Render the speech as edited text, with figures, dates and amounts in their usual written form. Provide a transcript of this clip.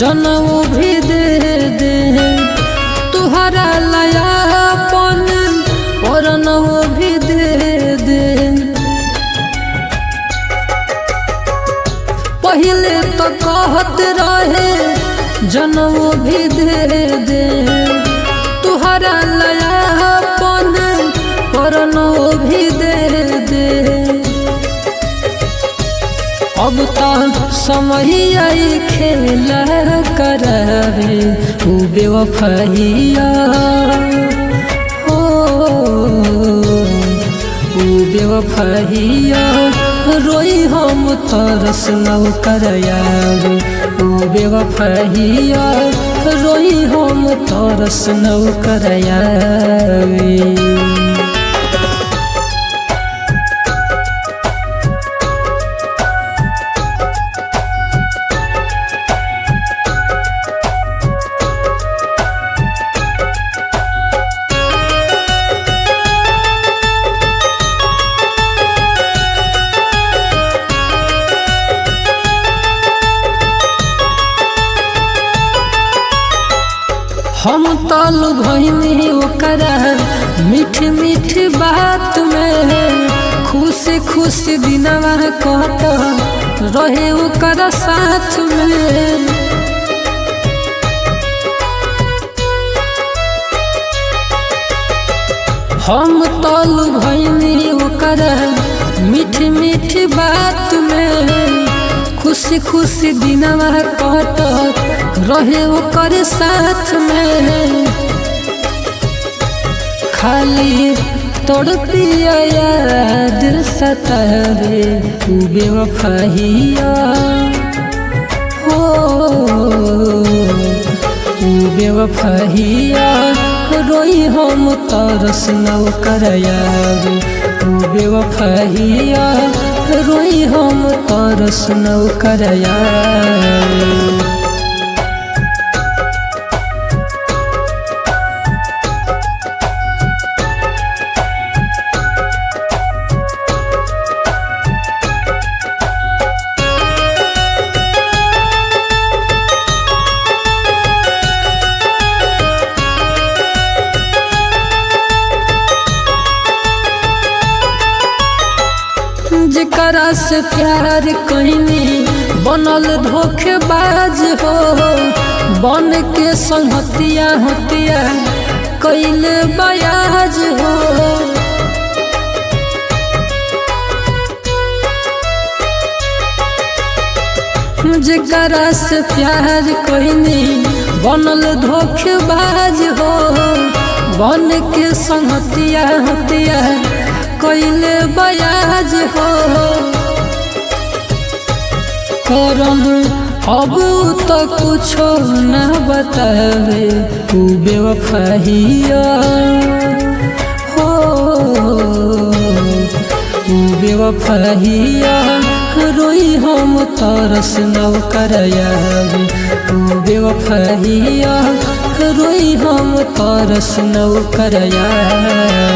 जनम भी दे दे तुहरा लयापन परनव भी दे दे। पहले तो कहत रहे जनम भी दे दे तुहरा लयापन परनव भी दे दे। अब तो समय आई खेला करावे उ बेवफाइया हो उ बेवफाइया रोई हम तरस नव करयावे उ बेवफाइया रोई हम तरस नव करयावे। हम तल भइनी ओकरा मीठ मीठ बात में खुशी खुशी दिनवा कट रहे ओकरा साथ में। हम तल भइनी ओकरा मीठ मीठ बात में खुशी खुशी दिनवा कट रहे ओकर साथ में। खाली तड़पिया याद सतावे उ बेवफाइया हो उ बेवफाइया रोई हम तरस नव करयावे उ बेवफाइया रोई हम तरस नव करयावे। जेकरा से प्यार कइनी बनल धोखेबाज हो बन के संगतिया हतिया कइले बयाज हो। जेकरा से प्यार कइनी बनल धोखेबाज हो बन के संगतिया हतिया कइले बयाज हो। करम अब तो कुछो न बतावे उ बेवफाइया हो उ बेवफाइया रोई हम तरस नव करयावे उ बेवफाइया रोई हम तरस नव करयावे।